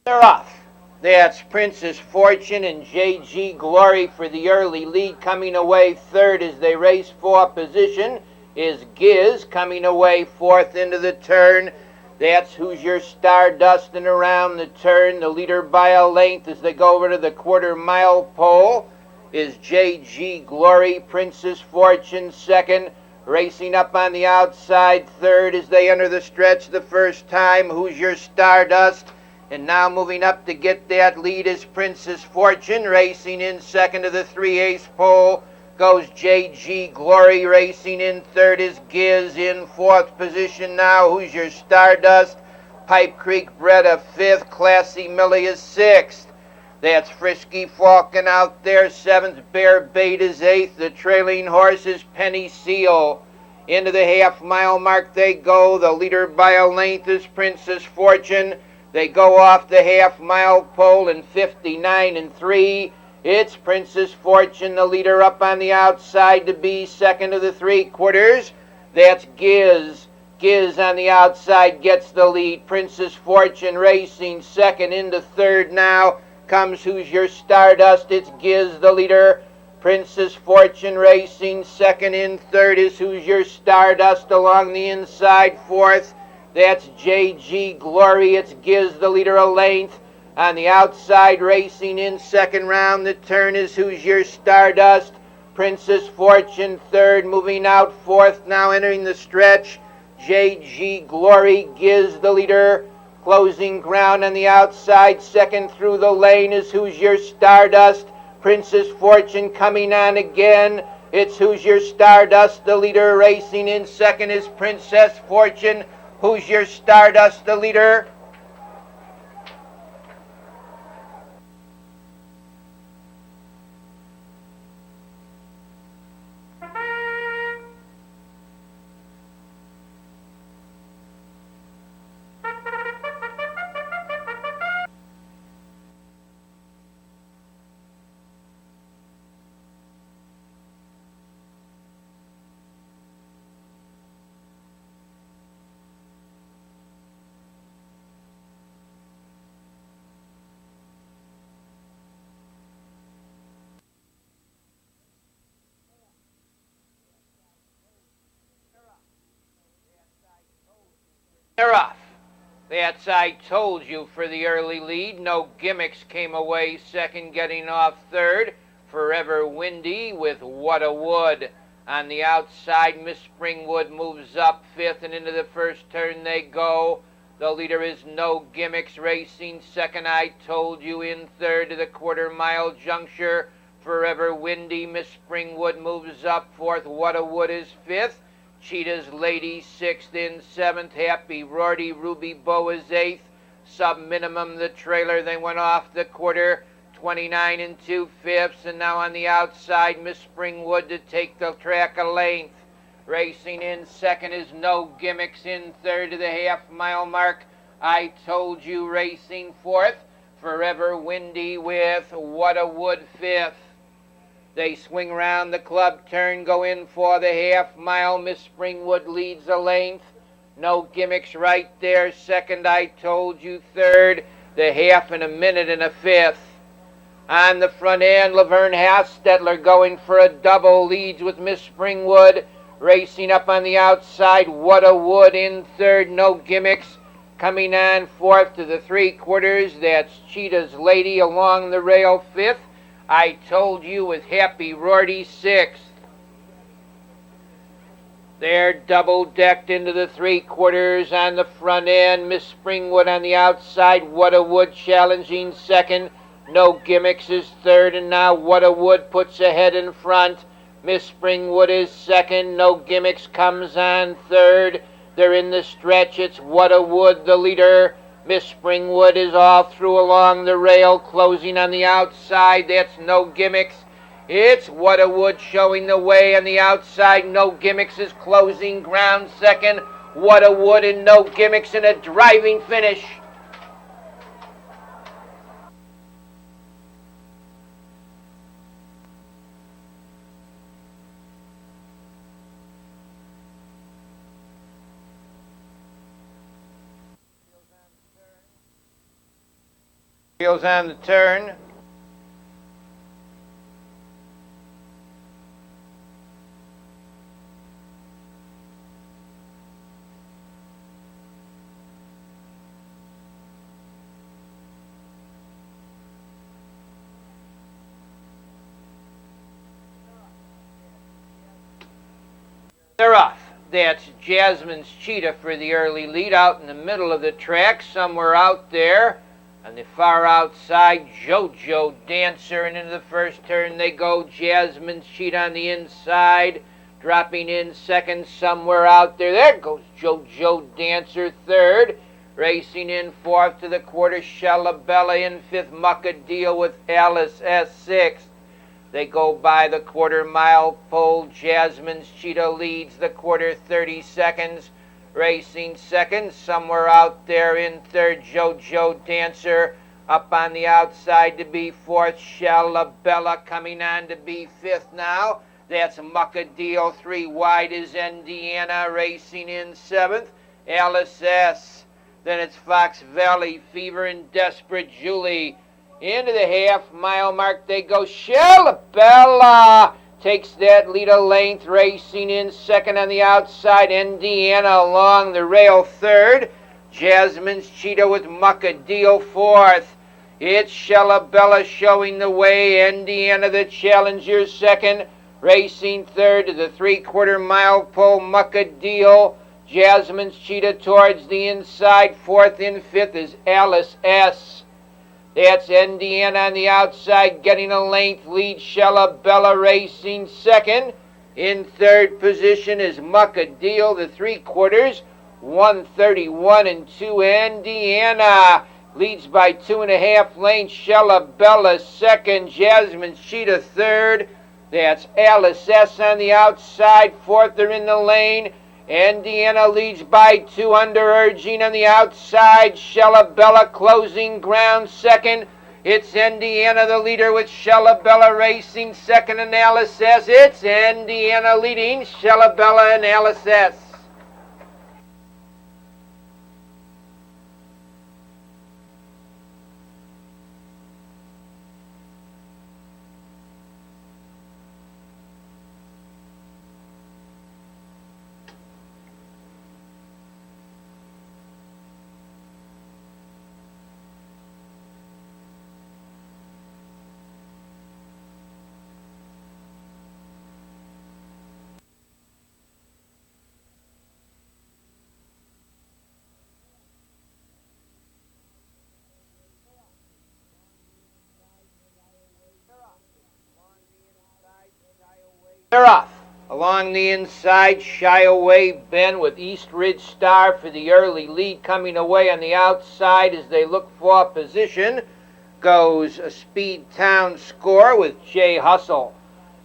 They're off. That's Princess Fortune and J.G. Glory for the early lead. Coming away third as they race for position is Giz. Coming away fourth into the turn. That's Who's Your Stardust, and around the turn, the leader by a length as they go over to the quarter-mile pole is J.G. Glory. Princess Fortune second. Racing up on the outside third as they enter the stretch the first time, Who's Your Stardust. And now moving up to get that lead is Princess Fortune. Racing in second to the 3/8 pole goes J.G. Glory. Racing in third is Giz. In fourth position now, Who's Your Stardust. Pipe Creek Bretta fifth. Classy Millie is sixth. That's Frisky Falcon out there seventh. Bear Bait is eighth. The trailing horse is Penny Seal. Into the half-mile mark they go. The leader by a length is Princess Fortune. They go off the half-mile pole in 59 3. It's Princess Fortune, the leader, up on the outside to be second to the 3/4. That's Giz. Giz on the outside gets the lead. Princess Fortune racing second. Into third now comes Who's Your Stardust. It's Giz, the leader. Princess Fortune racing second. In third is Who's Your Stardust along the inside. Fourth, that's J.G. Glory. It's Giz, the leader, a length. On the outside, racing in second round the turn is Who's Your Stardust. Princess Fortune third. Moving out fourth, now entering the stretch, J.G. Glory. Giz, the leader. Closing ground on the outside, second through the lane is Who's Your Stardust. Princess Fortune coming on again. It's Who's Your Stardust, the leader. Racing in second is Princess Fortune. Who's Your Stardust, the leader? They're off. That's I Told You for the early lead. No Gimmicks came away second, getting off third. Forever Windy with What a Wood. On the outside, Miss Springwood moves up fifth, and into the first turn they go. The leader is No Gimmicks racing second. I Told You in third to the quarter-mile juncture. Forever Windy. Miss Springwood moves up fourth. What a Wood is fifth. Cheetah's Lady sixth. In seventh, Happy Rorty. Ruby Bow is eighth. Sub-minimum, the trailer. They went off the quarter, 29 2/5. And now on the outside, Miss Springwood to take the track a length. Racing in second is No Gimmicks. In third to the half-mile mark, I Told You racing fourth. Forever Windy with What a Wood fifth. They swing round the club turn, go in for the half-mile. Miss Springwood leads a length. No Gimmicks right there second. I Told You third. The half in a minute and a fifth. On the front end, Laverne Hastetler going for a double, leads with Miss Springwood. Racing up on the outside, What a Wood in third. No Gimmicks coming on fourth to the 3/4. That's Cheetah's Lady along the rail fifth. I Told You with Happy Rorty sixth. They're double-decked into the 3/4 on the front end. Miss Springwood on the outside. What a Wood challenging second. No Gimmicks is third, and now What a Wood puts ahead in front. Miss Springwood is second. No Gimmicks comes on third. They're in the stretch. It's What a Wood, the leader. Miss Springwood is all through along the rail, closing on the outside. That's No Gimmicks. It's What a Wood showing the way on the outside. No Gimmicks is closing ground second. What a Wood and No Gimmicks in a driving finish. Wheels on the turn. They're off. That's Jasmine's Cheetah for the early lead out in the middle of the track, somewhere out there. On the far outside, JoJo Dancer, and into the first turn they go. Jasmine's Cheetah on the inside, dropping in second somewhere out there. There goes JoJo Dancer third. Racing in fourth to the quarter, Shalabella in fifth. Muckadeel with Alice S sixth. They go by the quarter-mile pole. Jasmine's Cheetah leads the quarter 30 seconds. Racing second, somewhere out there in third, JoJo Dancer. Up on the outside to be fourth, Shalabella coming on to be fifth now. That's Muckadeel. Three wide is Indiana. Racing in seventh, Alice S. Then it's Fox Valley Fever and Desperate Julie. Into the half-mile mark they go. Shalabella takes that lead a length. Racing in second on the outside, Indiana along the rail third. Jasmine's Cheetah with Muckadeel fourth. It's Shalabella showing the way. Indiana the challenger second. Racing third to the three-quarter-mile pole, Muckadeel. Jasmine's Cheetah towards the inside. Fourth and fifth is Alice S. That's Indiana on the outside, getting a length lead. Shalabella racing second. In third position is Muckadeel, the three-quarters. 131 and 2. Indiana leads by 2.5 lengths. Shalabella second. Jasmine's Cheetah third. That's Alice S on the outside. Fourth, they're in the lane. Indiana leads by 2, under urging on the outside. Shalabella closing ground second. It's Indiana the leader with Shalabella racing second and Alice S. It's Indiana leading Shalabella and Alice S. They're off. Along the inside, Shy Away Ben with East Ridge Star for the early lead. Coming away on the outside as they look for position goes a Speed Town Score with Jay Hustle.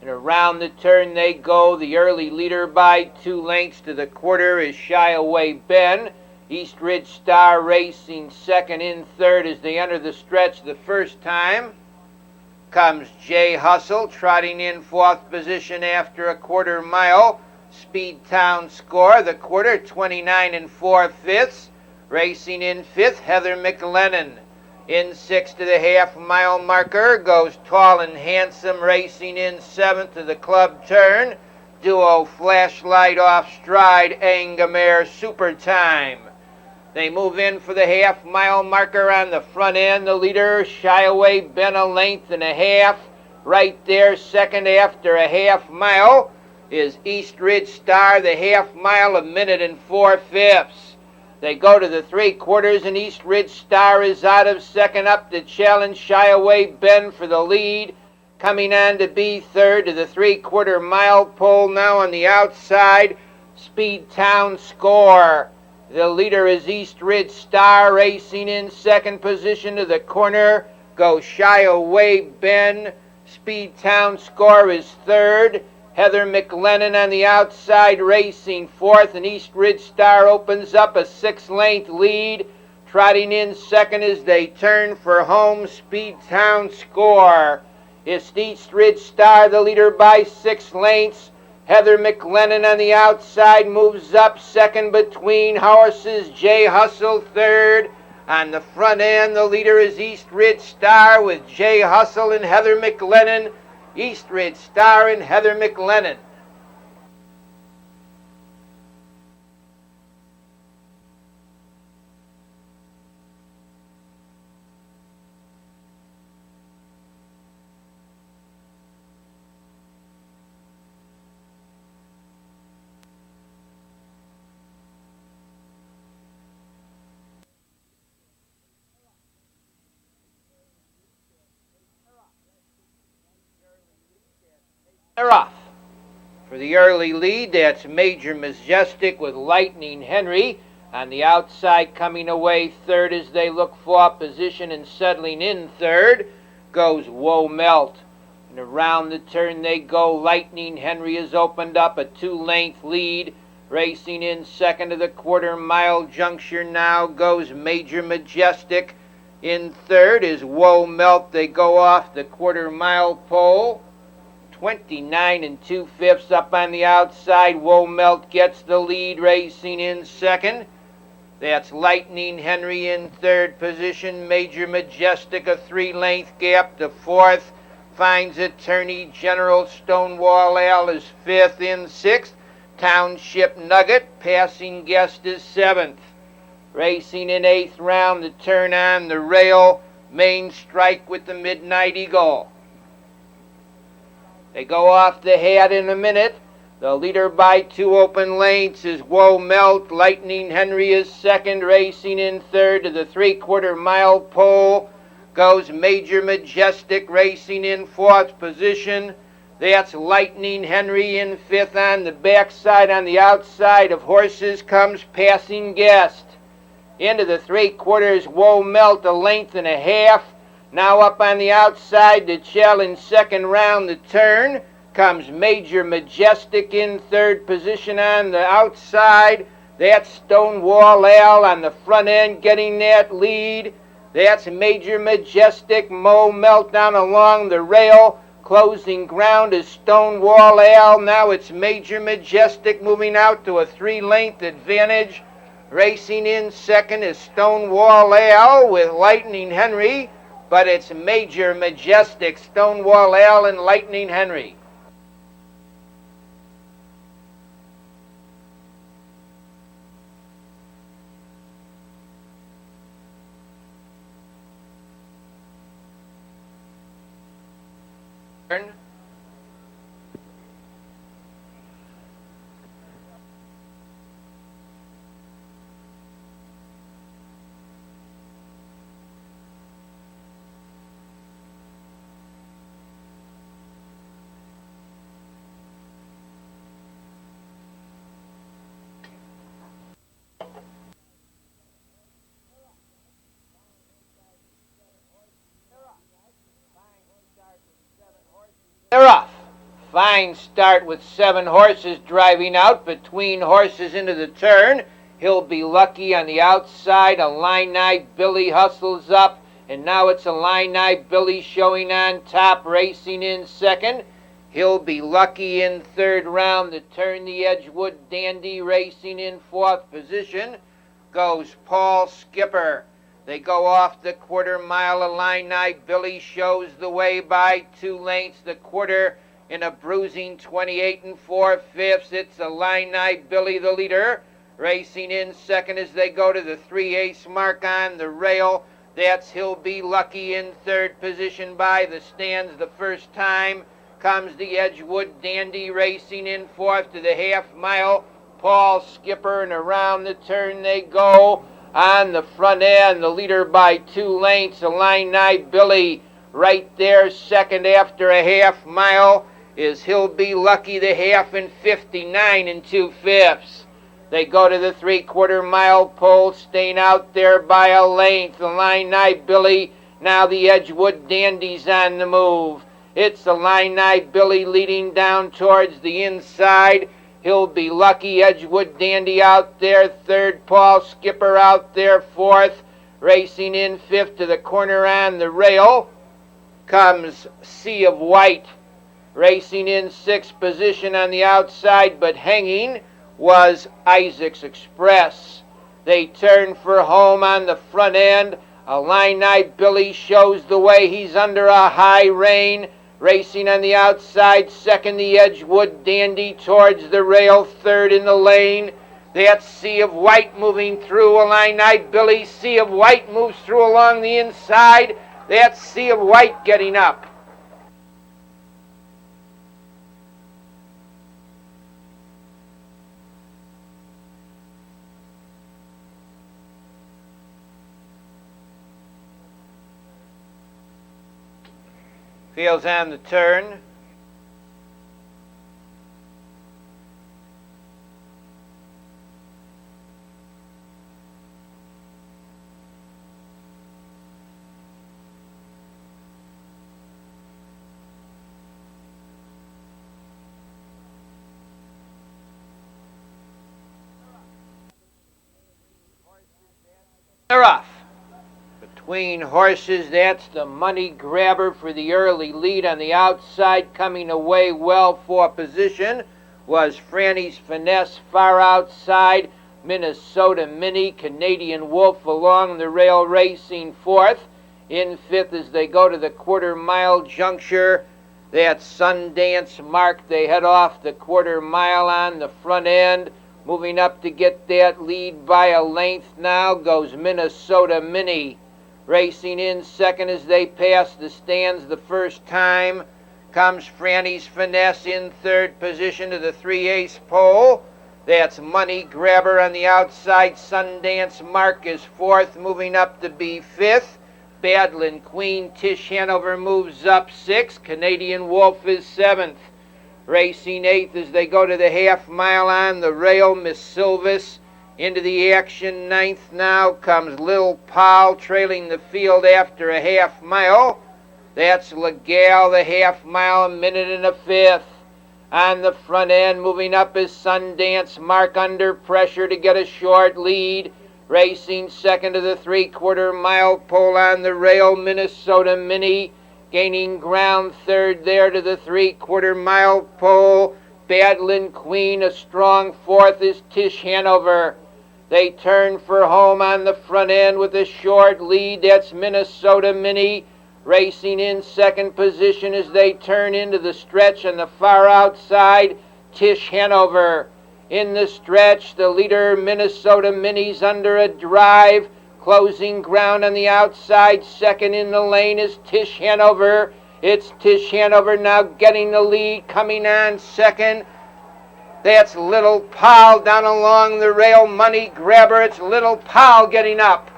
And around the turn they go. The early leader by 2 lengths to the quarter is Shy Away Ben. East Ridge Star racing second. In third as they enter the stretch the first time comes Jay Hustle, trotting in fourth position after a quarter mile. Speed Town Score, the quarter, 29 and 4/5. Racing in fifth, Heather McLennan. In sixth to the half-mile marker goes Tall and Handsome, racing in seventh to the club turn. Duo Flashlight off stride, Angamare Super Time. They move in for the half-mile marker on the front end. The leader, Shy Away Ben, a length and a half. Right there, second after a half mile, is East Ridge Star, the half mile, 1 minute and 4/5. They go to the three-quarters, and East Ridge Star is out of second. Up to challenge Shy Away Ben for the lead. Coming on to be third to the three-quarter mile pole now on the outside. Speed Town Score. The leader is East Ridge Star, racing in second position to the corner. Goes Shy Away Ben. Speed Town Score is third. Heather McLennan on the outside, racing fourth, and East Ridge Star opens up a 6-length lead. Trotting in second as they turn for home. Speed Town Score. It's East Ridge Star, the leader by 6 lengths. Heather McLennan on the outside moves up second between horses. Jay Hustle third. On the front end, the leader is East Ridge Star with Jay Hustle and Heather McLennan. East Ridge Star and Heather McLennan. They're off. For the early lead, that's Major Majestic with Lightning Henry. On the outside, coming away third as they look for position and settling in third, goes Whoa Melt. And around the turn they go. Lightning Henry has opened up a 2-length lead. Racing in second to the quarter-mile juncture now goes Major Majestic. In third is Whoa Melt. They go off the quarter-mile pole. 29 2/5 up on the outside. Whoa Melt gets the lead, racing in second. That's Lightning Henry in third position. Major Majestic, a 3-length gap to fourth. Finds Attorney General Stonewall Al is fifth. In sixth, Township Nugget. Passing Guest is seventh. Racing in eighth round, the turn on the rail. Main Strike with the Midnight Eagle. They go off the hat in a minute. The leader by 2 open lengths is Whoa Melt. Lightning Henry is second. Racing in third to the 3/4-mile pole goes Major Majestic. Racing in fourth position. That's Lightning Henry in fifth. On the backside, on the outside of horses, comes Passing Guest. Into the 3/4, Whoa Melt, a length and a half. Now up on the outside to challenge second round the turn comes Major Majestic in third position on the outside. That's Stonewall Al on the front end getting that lead. That's Major Majestic. Mo Melt down along the rail. Closing ground is Stonewall Al. Now it's Major Majestic moving out to a 3-length advantage. Racing in second is Stonewall Al with Lightning Henry. But it's Major Majestic, Stonewall Al, and Lightning Henry. They're off. Fine start with 7 horses driving out between horses into the turn. He'll Be Lucky on the outside. Illini Billy hustles up, and now it's Illini Billy showing on top, racing in second. He'll Be Lucky in third round. The turn, the Edgewood Dandy racing in fourth position goes Paul Skipper. They go off the quarter-mile. Illini Billy shows the way by 2 lengths. The quarter in a bruising 28 4/5. It's Illini Billy, the leader. Racing in second as they go to the 3/8 mark on the rail. That's He'll Be Lucky in third position by the stands. The first time comes the Edgewood Dandy racing in fourth to the half-mile. Paul Skipper, and around the turn they go. On the front end, the leader by 2 lengths, Illini Billy. Right there, second after a half-mile is He'll Be Lucky, the half, in 59 2/5. They go to the 3/4-mile pole, staying out there by a length. Illini Billy, now the Edgewood Dandy's on the move. It's Illini Billy leading down towards the inside. He'll Be Lucky, Edgewood Dandy out there third. Paul Skipper out there fourth. Racing in fifth to the corner on the rail comes Sea of White. Racing in sixth position on the outside, but hanging was Isaac's Express. They turn for home on the front end. Illini Billy shows the way. He's under a high rein. Racing on the outside, second the Edgewood Dandy towards the rail, third in the lane. That Sea of White moving through. Illini Billy, Sea of White moves through along the inside. That Sea of White getting up. Fields on the turn. They're off. Between horses, that's the Money Grabber for the early lead. On the outside, coming away well for position, was Franny's Finesse. Far outside, Minnesota Mini, Canadian Wolf along the rail racing fourth. In fifth as they go to the quarter-mile juncture, that's Sundance Mark. They head off the quarter-mile on the front end. Moving up to get that lead by a length now goes Minnesota Mini. Racing in second as they pass the stands the first time comes Franny's Finesse. In third position to the 3/8 pole. That's Money Grabber on the outside. Sundance Mark is fourth, moving up to be fifth. Badlin Queen Tish Hanover moves up sixth. Canadian Wolf is seventh. Racing eighth as they go to the half mile on the rail. Miss Silvis into the action. Ninth now comes Lil Paul trailing the field after a half mile. That's Legal, the half mile, a minute and a fifth. On the front end, moving up is Sundance Mark under pressure to get a short lead. Racing second to the 3/4 mile pole on the rail. Minnesota Mini gaining ground third there to the 3/4 mile pole. Badlin Queen a strong fourth is Tish Hanover. They turn for home on the front end with a short lead. That's Minnesota Mini. Racing in second position as they turn into the stretch on the far outside, Tish Hanover. In the stretch, the leader Minnesota Mini's under a drive. Closing ground on the outside, second in the lane is Tish Hanover. It's Tish Hanover now getting the lead, coming on second. That's Little Pal down along the rail. Money Grabber, it's Little Pal getting up.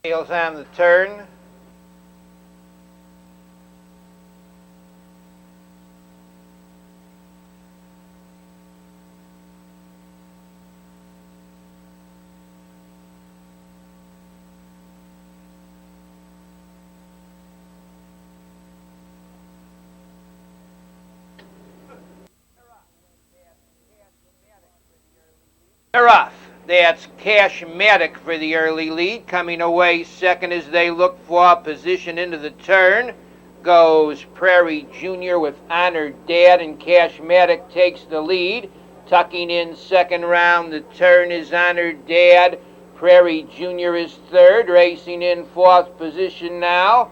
Heels on the turn. They're off. That's Cashmatic for the early lead. Coming away second as they look for position into the turn goes Prairie Junior with Honored Dad, and Cashmatic takes the lead. Tucking in second round the turn is Honored Dad. Prairie Junior is third. Racing in fourth position now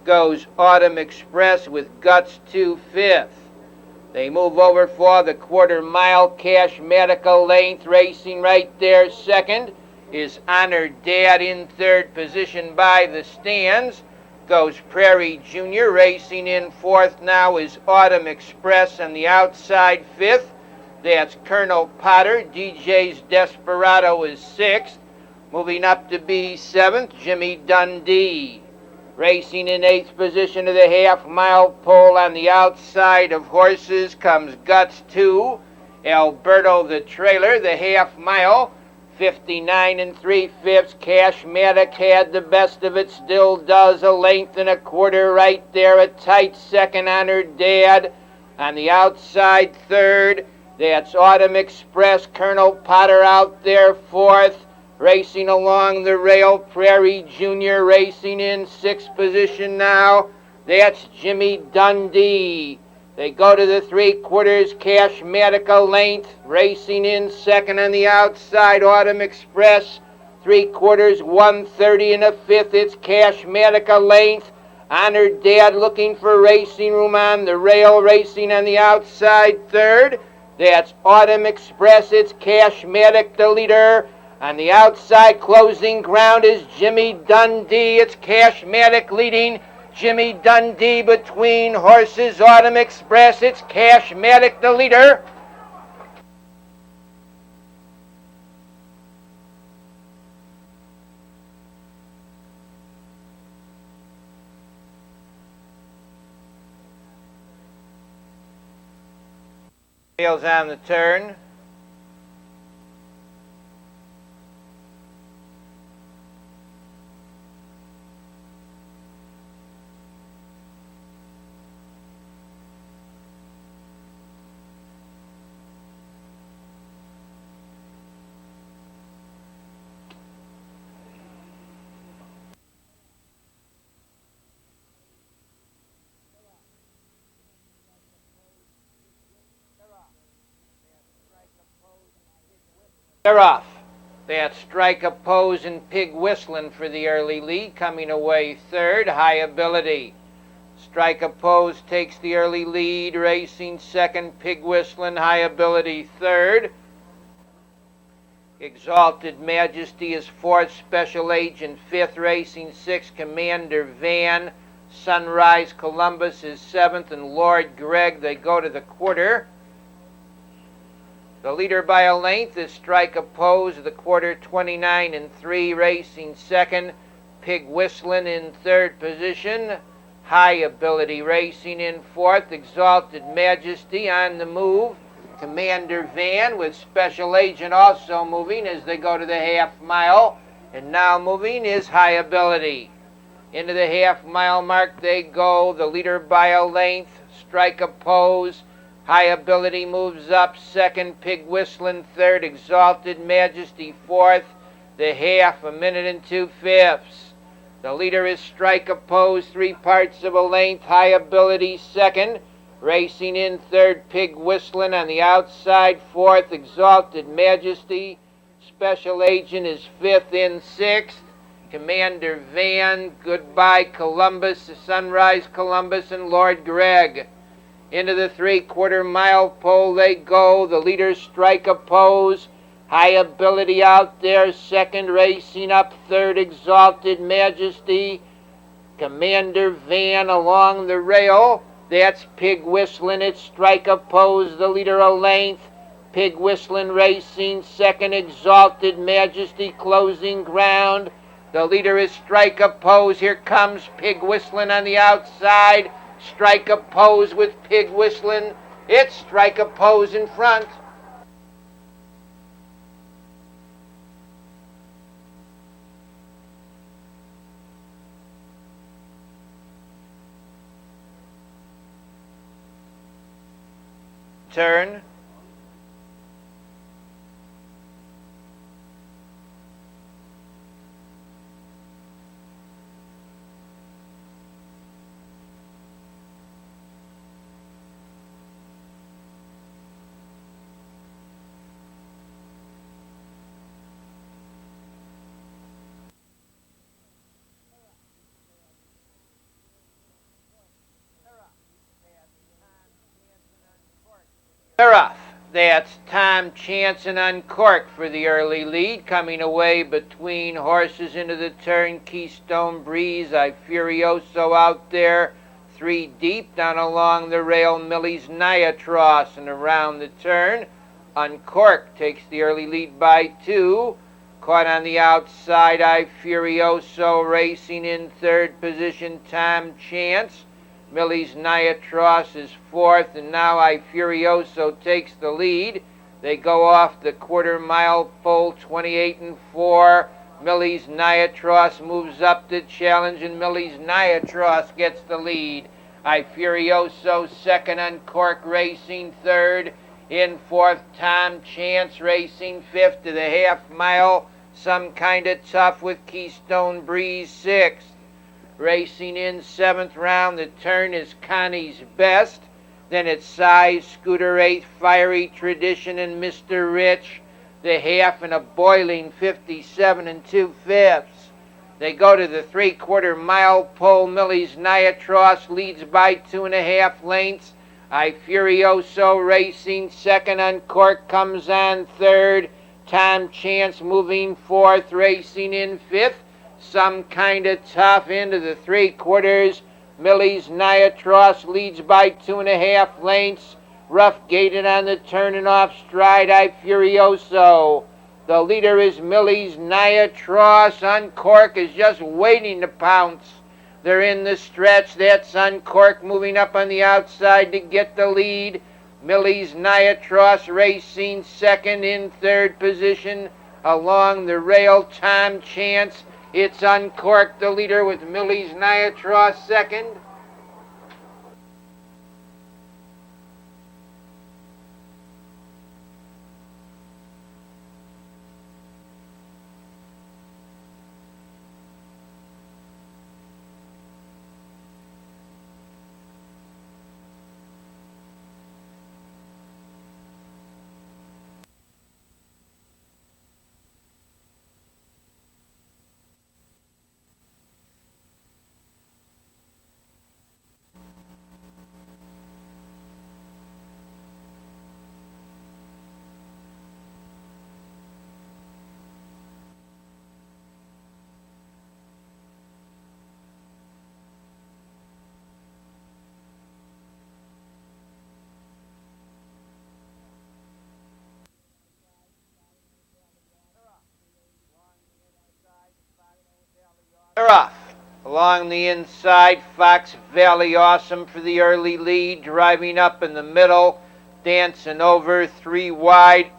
goes Autumn Express with Guts 2 fifth. They move over for the quarter mile. Cashmatic a length. Racing right there second is Honored Dad. In third position by the stands goes Prairie Junior. Racing in fourth now is Autumn Express. On the outside fifth, that's Colonel Potter. DJ's Desperado is sixth. Moving up to be seventh, Jimmy Dundee. Racing in eighth position to the half mile pole on the outside of horses comes Guts 2. Alberto the trailer, the half mile, 59 3/5. Cashmatic had the best of it, still does, a length and a quarter right there. A tight second, Honored Dad. On the outside, third, that's Autumn Express. Colonel Potter out there, fourth. Racing along the rail, Prairie Junior racing in sixth position now. That's Jimmy Dundee. They go to the three-quarters, Cashmatica length, racing in second on the outside, Autumn Express. Three-quarters, 130 and a fifth, it's Cashmatica length. Honored Dad looking for racing room on the rail, racing on the outside, third. That's Autumn Express, it's Cashmatic the leader. On the outside, closing ground is Jimmy Dundee. It's Cashmatic leading. Jimmy Dundee between horses. Autumn Express. It's Cashmatic the leader. Tails on the turn. They're off. That's Strike a Pose and Pig Whistling for the early lead. Coming away third, High Ability. Strike a Pose takes the early lead. Racing second, Pig Whistling, High Ability third. Exalted Majesty is fourth, Special Agent fifth, Racing sixth, Commander Van. Sunrise Columbus is seventh, and Lord Gregg, they go to the quarter. The leader by a length is Strike a Pose, the quarter 29 and 3, racing second. Pig Whistling in third position. High Ability racing in fourth. Exalted Majesty on the move. Commander Van with Special Agent also moving as they go to the half mile. And now moving is High Ability. Into the half mile mark they go. The leader by a length, Strike a Pose. High Ability moves up second, Pig Whistling third, Exalted Majesty fourth, the half, 1 minute and 2/5. The leader is Strike a Pose, 3/4 of a length, High Ability second, racing in third, Pig Whistling on the outside, fourth, Exalted Majesty. Special Agent is fifth in sixth. Commander Van, Goodbye Columbus, Sunrise Columbus, and Lord Gregg. Into the three-quarter mile pole they go. The leaders Strike a Pose. High Ability out there. Second, racing up third, Exalted Majesty. Commander Van along the rail. That's Pig Whistling. It's Strike a Pose, the leader a length. Pig Whistling racing second, Exalted Majesty closing ground. The leader is Strike a Pose. Here comes Pig Whistling on the outside. Strike a Pose with Pig Whistling. It's Strike a Pose in front. Turn. They're off. That's Tom Chanson Uncorked for the early lead. Coming away between horses into the turn, Keystone Breeze, I Furioso out there. 3 deep down along the rail, Millie's Niatros, and around the turn. Uncorked takes the early lead by 2. Caught on the outside, I Furioso racing in third position, Tom Chance. Millie's Niatros is fourth, and now I Furioso takes the lead. They go off the quarter mile pole, 28 and 4. Millie's Niatros moves up to challenge, and Millie's Niatros gets the lead. I Furioso second, Uncork Racing third. In fourth, Tom Chance Racing fifth to the half mile. Some Kinda Tough with Keystone Breeze sixth. Racing in seventh round, the turn is Connie's Best. Then it's Size, Scooter eighth, Fiery Tradition, and Mr. Rich. The half and a boiling 57 2/5. They go to the 3/4 mile pole. Millie's Niatros leads by 2.5 lengths. I Furioso Racing second, Uncork comes on third. Tom Chance moving fourth, Racing in fifth. Some Kinda Tough into the 3/4. Millie's Niatros leads by 2.5 lengths. Rough gated on the turn and off stride, I Furioso. The leader is Millie's Niatros. Uncork is just waiting to pounce. They're in the stretch. That's Uncork moving up on the outside to get the lead. Millie's Niatros Racing second. In third position along the rail, Tom Chance. It's Uncork the leader with Millie's Niatros second. They're off. Along the inside, Fox Valley Awesome for the early lead, driving up in the middle, dancing over 3 wide.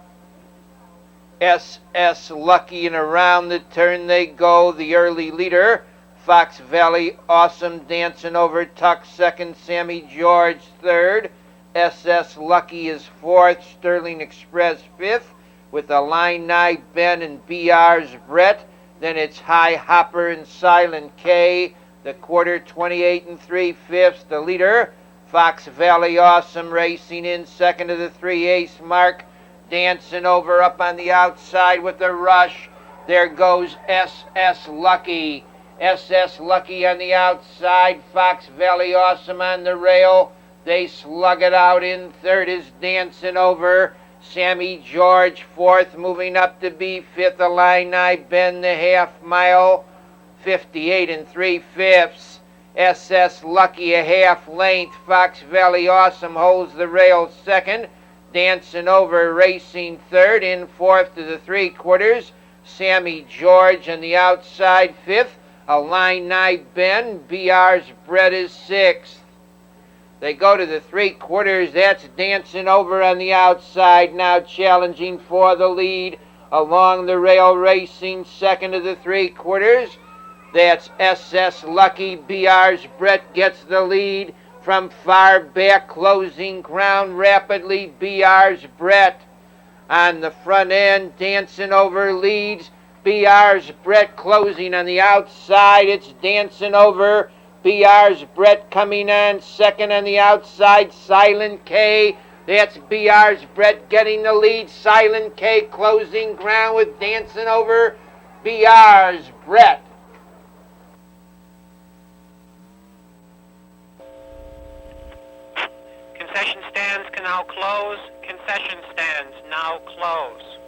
SS Lucky, and around the turn they go. The early leader, Fox Valley Awesome, dancing over Tuck second, Sammy George third. SS Lucky is fourth, Sterling Express fifth, with Illini Ben and BR's Brett. Then it's High Hopper and Silent K. The quarter 28 3/5. The leader, Fox Valley Awesome, racing in second to the 3/8 mark. Dancing over up on the outside with a rush. There goes SS Lucky. SS Lucky on the outside. Fox Valley Awesome on the rail. They slug it out. In third is Dancing Over. Sammy George fourth, moving up to be fifth. Illini Ben the half mile, 58 3/5. SS Lucky a half length. Fox Valley Awesome holds the rail second. Dancing Over racing third. In fourth to the 3/4. Sammy George on the outside fifth. Illini Ben. BR's Brett is sixth. They go to the 3/4. That's Dancing Over on the outside, now challenging for the lead. Along the rail racing second to the 3/4. That's SS Lucky. BR's Brett gets the lead. From far back, closing ground rapidly, BR's Brett. On the front end, Dancing Over leads. BR's Brett closing on the outside. It's Dancing Over. BR's Brett coming on second on the outside. Silent K. That's BR's Brett getting the lead. Silent K closing ground with Dancing Over. BR's Brett. Concession stands can now close. Concession stands now close.